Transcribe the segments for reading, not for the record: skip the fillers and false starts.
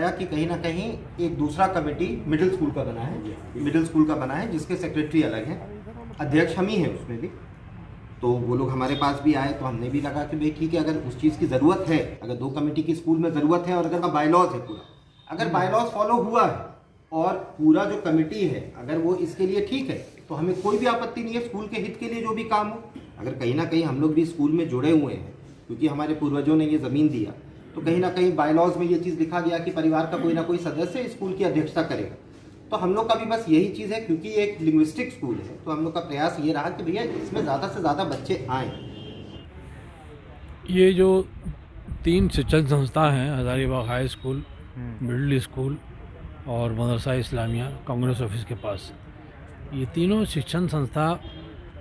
आया कि कहीं ना कहीं एक दूसरा कमेटी मिडिल स्कूल का बना है जिसके सेक्रेटरी अलग हैं, अध्यक्ष हम ही हैं उसमें भी। तो वो लोग हमारे पास भी आए तो हमने भी लगा कि भाई ठीक है, अगर उस चीज़ की ज़रूरत है, अगर दो कमेटी की स्कूल में ज़रूरत है और अगर का बायलॉज है पूरा, अगर बायलॉज फॉलो हुआ है और पूरा जो कमेटी है अगर वो इसके लिए ठीक है तो हमें कोई भी आपत्ति नहीं है स्कूल के हित के लिए जो भी काम हो। अगर कहीं ना कहीं हम लोग भी स्कूल में जुड़े हुए हैं क्योंकि हमारे पूर्वजों ने ये ज़मीन दिया, तो कहीं ना कहीं बायलॉज में ये चीज़ लिखा गया कि परिवार का कोई ना कोई सदस्य स्कूल की अध्यक्षता करेगा। तो हम लोग का भी बस यही चीज़ है, क्योंकि एक लिंग्विस्टिक स्कूल है तो हम लोग का प्रयास ये रहा कि भैया इसमें ज़्यादा से ज़्यादा बच्चे आएँ। ये जो 3 शिक्षण संस्था हैं, Hazaribagh high school, middle school और मदरसा इस्लामिया कांग्रेस ऑफिस के पास, ये तीनों शिक्षण संस्था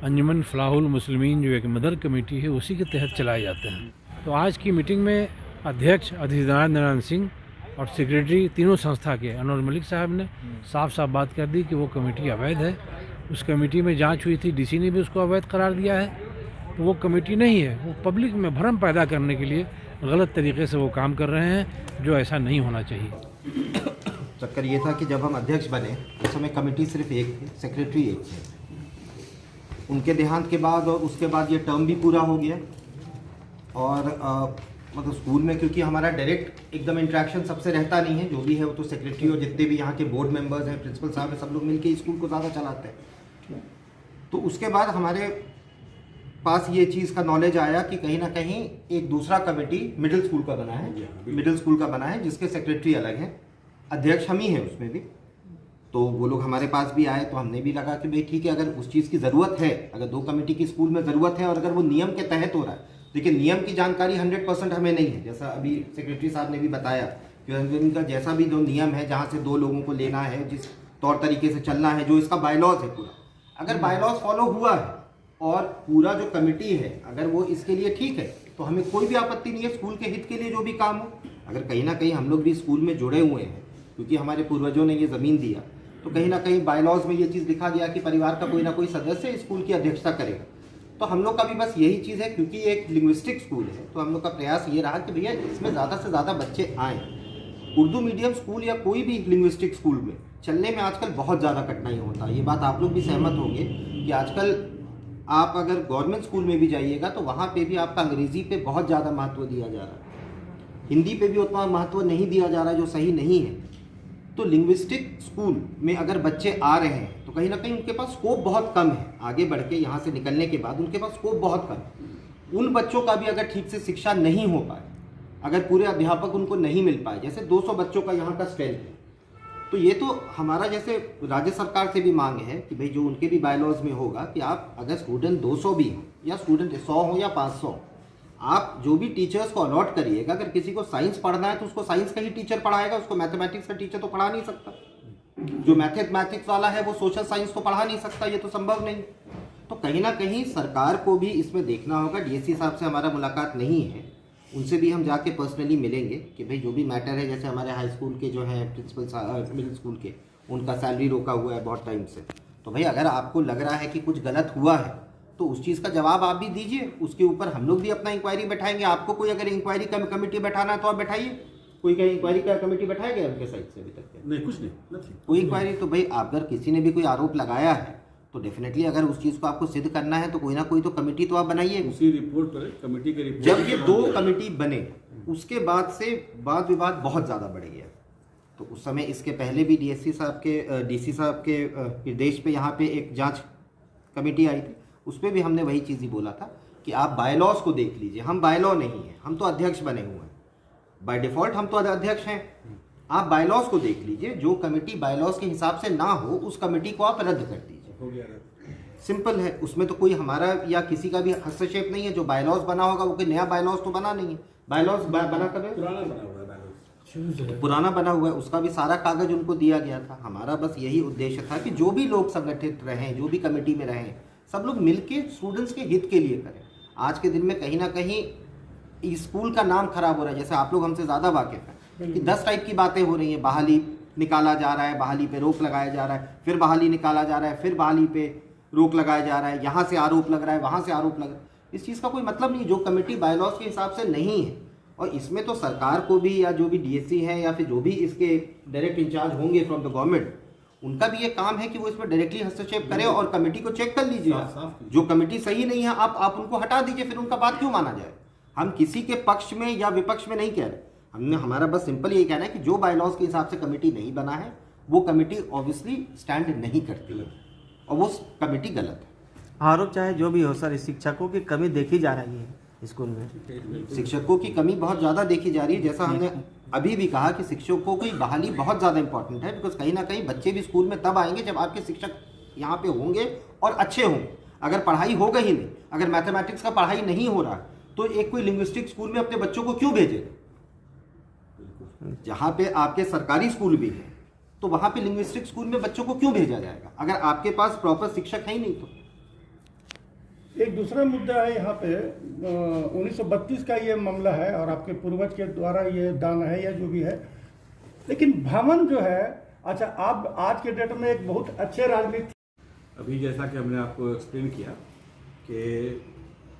अंजुमन फलाहुल मुस्लिमीन जो एक मदर कमेटी है उसी के तहत चलाए जाते हैं। तो आज की मीटिंग में अध्यक्ष अधिनारायण नारायण सिंह और सेक्रेटरी तीनों संस्था के अनवर मलिक साहब ने साफ साफ बात कर दी कि वो कमेटी अवैध है। उस कमेटी में जांच हुई थी, डीसी ने भी उसको अवैध करार दिया है। तो वो कमेटी नहीं है, वो पब्लिक में भ्रम पैदा करने के लिए गलत तरीके से वो काम कर रहे हैं, जो ऐसा नहीं होना चाहिए। चक्कर ये था कि जब हम अध्यक्ष बने उस समय कमेटी सिर्फ एक थी, सेक्रेटरी एक थे। उनके देहांत के बाद और उसके बाद ये टर्म भी पूरा हो गया और मतलब स्कूल में क्योंकि हमारा डायरेक्ट एकदम इंटरेक्शन सबसे रहता नहीं है, जो भी है वो तो सेक्रेटरी और जितने भी यहाँ के बोर्ड मेंबर्स हैं, प्रिंसिपल साहब हैं, सब लोग मिलके स्कूल को ज़्यादा चलाते हैं। तो उसके बाद हमारे पास ये चीज़ का नॉलेज आया कि कहीं ना कहीं एक दूसरा कमेटी मिडिल स्कूल का बना है जिसके सेक्रेटरी अलग हैं, अध्यक्ष हम ही हैं उसमें भी। तो वो लोग हमारे पास भी आए तो हमने भी लगा कि भाई ठीक है, अगर उस चीज़ की ज़रूरत है, अगर दो कमेटी की स्कूल में ज़रूरत है और अगर वो नियम के तहत हो रहा है। देखिए, नियम की जानकारी 100% हमें नहीं है, जैसा अभी सेक्रेटरी साहब ने भी बताया कि इनका जैसा भी जो नियम है, जहाँ से 2 लोगों को लेना है, जिस तौर तरीके से चलना है, जो इसका बायलॉज है पूरा, अगर बायलॉज फॉलो हुआ है और पूरा जो कमेटी है अगर वो इसके लिए ठीक है तो हमें कोई भी आपत्ति नहीं है स्कूल के हित के लिए जो भी काम हो। अगर कहीं ना कहीं हम लोग भी स्कूल में जुड़े हुए हैं क्योंकि हमारे पूर्वजों ने ये ज़मीन दिया, तो कहीं ना कहीं बायलॉज में ये चीज़ लिखा गया कि परिवार का कोई ना कोई सदस्य स्कूल की अध्यक्षता करेगा। तो हम लोग का भी बस यही चीज़ है, क्योंकि एक लिंग्विस्टिक स्कूल है तो हम लोग का प्रयास ये रहा कि भैया इसमें ज़्यादा से ज़्यादा बच्चे आएँ। उर्दू मीडियम स्कूल या कोई भी लिंग्विस्टिक स्कूल में चलने में आजकल बहुत ज़्यादा कठिनाई होता है। ये बात आप लोग भी सहमत होंगे कि आजकल आप अगर गवर्नमेंट स्कूल में भी जाइएगा तो वहाँ पे भी आपका अंग्रेज़ी पे बहुत ज़्यादा महत्व दिया जा रहा है, हिंदी पे भी उतना महत्व नहीं दिया जा रहा है, जो सही नहीं है। तो लिंग्विस्टिक स्कूल में अगर बच्चे आ रहे हैं तो कहीं ना कहीं उनके पास स्कोप बहुत कम है, आगे बढ़ के यहाँ से निकलने के बाद उनके पास स्कोप बहुत कम है। उन बच्चों का भी अगर ठीक से शिक्षा नहीं हो पाए, अगर पूरे अध्यापक उनको नहीं मिल पाए, जैसे 200 बच्चों का यहाँ का स्ट्रेंथ है, तो ये तो हमारा जैसे राज्य सरकार से भी मांग है कि भाई जो उनके भी बायलॉज में होगा कि आप अगर स्टूडेंट 200 भी हो या स्टूडेंट 100 हो या 500, आप जो भी टीचर्स को अलॉट करिएगा, अगर किसी को साइंस पढ़ना है तो उसको साइंस का ही टीचर पढ़ाएगा, उसको मैथमेटिक्स का टीचर तो पढ़ा नहीं सकता। जो मैथमेटिक्स वाला है वो सोशल साइंस तो पढ़ा नहीं सकता, ये तो संभव नहीं। तो कहीं ना कहीं सरकार को भी इसमें देखना होगा। डीएससी साहब से हमारा मुलाकात नहीं है, उनसे भी हम जाके पर्सनली मिलेंगे कि भाई जो भी मैटर है, जैसे हमारे हाई स्कूल के जो हैं प्रिंसिपल मिडिल स्कूल के, उनका सैलरी रोका हुआ है बहुत टाइम से। तो भाई अगर आपको लग रहा है कि कुछ गलत हुआ है तो उस चीज़ का जवाब आप भी दीजिए, उसके ऊपर हम लोग भी अपना इंक्वायरी बैठाएंगे। आपको कोई अगर इंक्वायरी कमेटी बैठाना है तो आप बैठाइए। कोई क्या इंक्वायरी का कमेटी बैठाएगा उनके साइड से? अभी तक नहीं, कुछ नहीं, कोई इंक्वायरी। तो भाई अगर किसी ने भी कोई आरोप लगाया है तो डेफिनेटली अगर उस चीज़ को आपको सिद्ध करना है तो कोई ना कोई तो कमेटी तो आप बनाइए। उसी रिपोर्ट पर कमेटी के रिपोर्ट जब ये 2 कमेटी बने उसके बाद से वाद विवाद बहुत ज़्यादा बढ़ गया। तो उस समय इसके पहले भी डीसी साहब के निर्देश पे यहाँ पे एक जांच कमेटी आई थी, उस पर भी हमने वही चीज़ ही बोला था कि आप बायलॉज को देख लीजिए। हम बायलॉ नहीं है, हम तो अध्यक्ष बने हुए हैं, बाय डिफ़ॉल्ट हम तो अध्यक्ष हैं। आप बायलॉज को देख लीजिए, जो कमेटी बायलॉज के हिसाब से ना हो उस कमेटी को आप रद्द कर दीजिए। हो गया, सिंपल है, उसमें तो कोई हमारा या किसी का भी हस्तक्षेप नहीं है। जो बायलॉज बना होगा वो कोई नया बायलॉज तो बना नहीं है। बायलॉज बना कब है? पुराना बना हुआ है, उसका भी सारा कागज उनको दिया गया था। हमारा बस यही उद्देश्य था कि जो भी लोग संगठित रहें, जो भी कमेटी में रहें, सब लोग मिलके स्टूडेंट्स के हित के लिए करें। आज के दिन में कहीं ना कहीं स्कूल का नाम खराब हो रहा है, जैसे आप लोग हमसे ज़्यादा वाकिफ़ हैं कि 10 टाइप की बातें हो रही हैं। बहाली निकाला जा रहा है, बहाली पे रोक लगाया जा रहा है, फिर बहाली निकाला जा रहा है, फिर बहाली पे रोक लगाया जा रहा है, यहाँ से आरोप लग रहा है, वहाँ से आरोप लग रहा है। इस चीज़ का कोई मतलब नहीं। जो कमेटी बायलॉज के हिसाब से नहीं है और इसमें तो सरकार को भी, या जो भी डीएससी है या फिर जो भी इसके डायरेक्ट इंचार्ज होंगे फ्रॉम द गवर्नमेंट, उनका भी ये काम है कि वो इसमें डायरेक्टली हस्तक्षेप करें और कमेटी को चेक कर लीजिए। साफ जो कमेटी सही नहीं है आप उनको हटा दीजिए, फिर उनका बात क्यों माना जाए। हम किसी के पक्ष में या विपक्ष में नहीं कह रहे, हमारा बस सिंपल ये कहना है कि जो बायलॉज के हिसाब से कमेटी नहीं बना है वो कमेटी ऑब्वियसली स्टैंड नहीं करती है और वो कमेटी गलत है। आरोप चाहे जो भी हो सर, शिक्षकों की कमी देखी जा रही है स्कूल में। शिक्षकों की कमी बहुत ज़्यादा देखी जा रही है। जैसा हमने अभी भी कहा कि शिक्षकों की बहाली बहुत ज़्यादा इंपॉर्टेंट है, बिकॉज कहीं ना कहीं बच्चे भी स्कूल में तब आएंगे जब आपके शिक्षक यहाँ पे होंगे और अच्छे होंगे। अगर पढ़ाई होगा ही नहीं, अगर मैथमेटिक्स का पढ़ाई नहीं हो रहा तो एक कोई लिंग्विस्टिक स्कूल में अपने बच्चों को क्यों भेजे। जहाँ पे आपके सरकारी स्कूल भी है तो वहाँ पे लिंग्विस्टिक स्कूल में बच्चों को क्यों भेजा जाएगा अगर आपके पास प्रॉपर शिक्षक है ही नहीं तो। एक दूसरा मुद्दा है यहाँ पे 1932 का ये मामला है और आपके पूर्वज के द्वारा ये दान है या जो भी है, लेकिन भवन जो है, अच्छा आप आज के डेट में एक बहुत अच्छे राजनीति, अभी जैसा कि हमने आपको एक्सप्लेन किया कि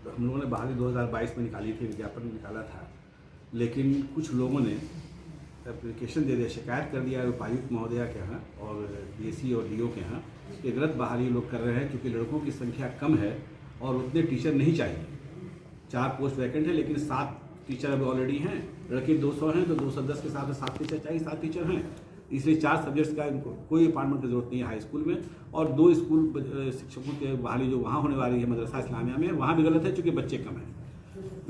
हम लोगों ने बहाली 2022 में निकाली थी, विज्ञापन निकाला था, लेकिन कुछ लोगों ने एप्लीकेशन दे दिया, शिकायत कर दिया उपायुक्त महोदया के यहाँ और डीएससी और डीओ के यहाँ कि गलत बहाली लोग कर रहे हैं, क्योंकि लड़कों की संख्या कम है और उतने टीचर नहीं चाहिए। 4 पोस्ट वैकेंट है लेकिन 7 टीचर अब ऑलरेडी हैं। लड़के 200 हैं तो 210 के साथ 7 टीचर चाहिए, 7 टीचर हैं, इसलिए 4 सब्जेक्ट्स का इनको कोई अपार्टमेंट की जरूरत नहीं है हाई स्कूल में। और 2 स्कूल शिक्षकों के बहाली जो वहाँ होने वाली है मदरसा इस्लामिया में, वहाँ भी गलत है चूँकि बच्चे कम हैं।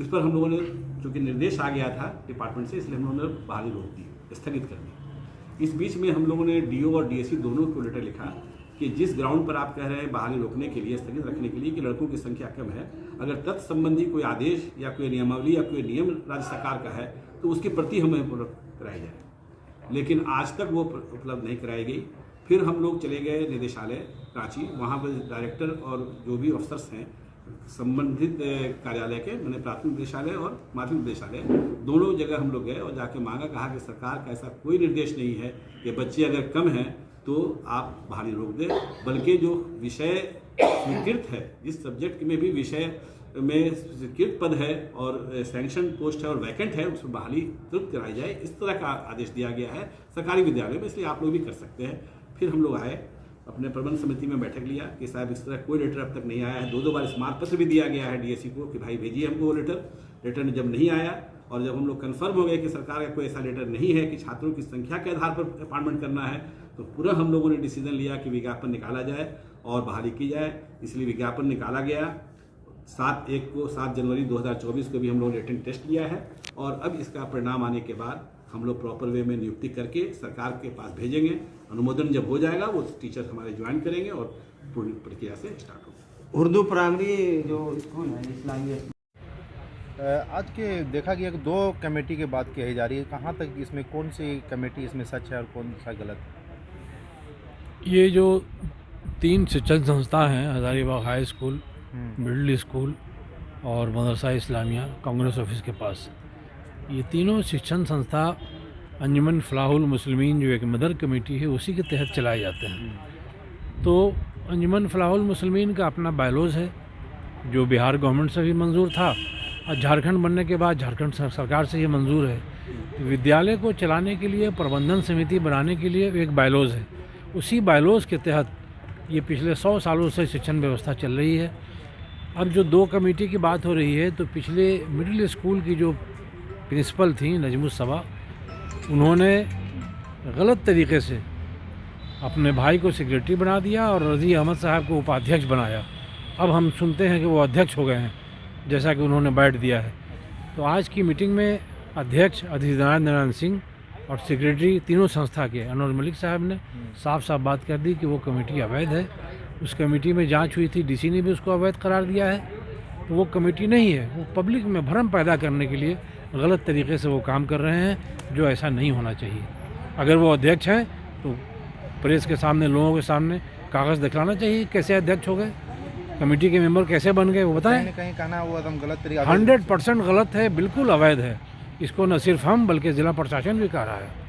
इस पर हम लोगों ने, चूँकि निर्देश आ गया था डिपार्टमेंट से, इसलिए हम लोगों ने बहाली रोक दी, स्थगित कर दी। इस बीच में हम लोगों ने डीओ और डीएससी दोनों को लेटर लिखा कि जिस ग्राउंड पर आप कह रहे हैं बहाली रोकने के लिए, स्थगित रखने के लिए कि लड़कों की संख्या कम है, अगर तत्संबंधी कोई आदेश या कोई नियमावली या कोई नियम राज्य सरकार का है तो उसकी प्रति हमें उपलब्ध कराई जाए। लेकिन आज तक वो उपलब्ध नहीं कराई गई। फिर हम लोग चले गए निदेशालय रांची, वहाँ पर डायरेक्टर और जो भी अफसर्स हैं संबंधित कार्यालय के, मैंने प्राथमिक निदेशालय और माध्यमिक निदेशालय दोनों जगह हम लोग गए और जाके मांगा, कहा कि सरकार का ऐसा कोई निर्देश नहीं है कि बच्चे अगर कम हैं तो आप बहाली रोक दें, बल्कि जो विषय स्वीकृत है, जिस सब्जेक्ट में भी विषय में स्वीकृत पद है और सैंक्शन पोस्ट है और वैकेंट है, उसमें बहाली तुरंत कराई जाए, इस तरह का आदेश दिया गया है सरकारी विद्यालय में। इसलिए आप लोग भी कर सकते हैं। फिर हम लोग आए, अपने प्रबंध समिति में बैठक लिया कि साहब इस तरह कोई लेटर अब तक नहीं आया है। 2 बार स्मारक पत्र भी दिया गया है डीएससी को कि भाई भेजिए हमको वो लेटर जब नहीं आया और जब हम लोग कन्फर्म हो गए कि सरकार का कोई ऐसा लेटर नहीं है कि छात्रों की संख्या के आधार पर अपॉइंटमेंट करना है, तो पूरा हम लोगों ने डिसीजन लिया कि विज्ञापन निकाला जाए और बहाली की जाए। इसलिए विज्ञापन निकाला गया। 7 जनवरी 2024 को भी हम लोगों ने रिटन टेस्ट लिया है और अब इसका परिणाम आने के बाद हम लोग प्रॉपर वे में नियुक्ति करके सरकार के पास भेजेंगे। अनुमोदन जब हो जाएगा वो टीचर हमारे ज्वाइन करेंगे और पूरी प्रक्रिया से स्टार्ट होगा। उर्दू प्राइमरी जो स्कूल है इस्लामिया, आज के देखा गया कि 2 कमेटी की बात कही जा रही है, कहाँ तक इसमें कौन सी कमेटी इसमें सच है और कौन सा गलत है? ये जो 3 शिक्षण संस्था हैं, Hazaribagh high school, middle school और मदरसा इस्लामिया कांग्रेस ऑफिस के पास, ये तीनों शिक्षण संस्था अंजुमन फलाहुल मुस्लिमीन जो एक मदर कमेटी है उसी के तहत चलाए जाते हैं। तो अंजुमन फलाहुल मुस्लिमीन का अपना बायलॉज है जो बिहार गवर्नमेंट से भी मंजूर था और झारखंड बनने के बाद झारखंड सरकार से ये मंजूर है। विद्यालय को चलाने के लिए, प्रबंधन समिति बनाने के लिए एक बायलॉज है। उसी बायलॉज के तहत ये पिछले 100 सालों से शिक्षण व्यवस्था चल रही है। अब जो 2 कमेटी की बात हो रही है, तो पिछले मिडिल स्कूल की जो प्रिंसिपल थी नजमुस्सबा, उन्होंने गलत तरीके से अपने भाई को सेक्रेटरी बना दिया और रज़ी अहमद साहब को उपाध्यक्ष बनाया। अब हम सुनते हैं कि वो अध्यक्ष हो गए हैं, जैसा कि उन्होंने बैठ दिया है। तो आज की मीटिंग में अध्यक्ष अधिनारायण नारायण सिंह और सेक्रेटरी तीनों संस्था के अनवर मलिक साहब ने साफ साफ बात कर दी कि वो कमेटी अवैध है। उस कमेटी में जांच हुई थी, डीसी ने भी उसको अवैध करार दिया है। तो वो कमेटी नहीं है, वो पब्लिक में भ्रम पैदा करने के लिए गलत तरीके से वो काम कर रहे हैं, जो ऐसा नहीं होना चाहिए। अगर वो अध्यक्ष हैं तो प्रेस के सामने, लोगों के सामने कागज़ दिखलाना चाहिए कैसे अध्यक्ष हो गए, कमेटी के मेंबर कैसे बन गए, वो बताएं। कहीं कहना वो एकदम गलत तरीका 100% गलत है, बिल्कुल अवैध है। इसको न सिर्फ हम बल्कि ज़िला प्रशासन भी कह रहा है।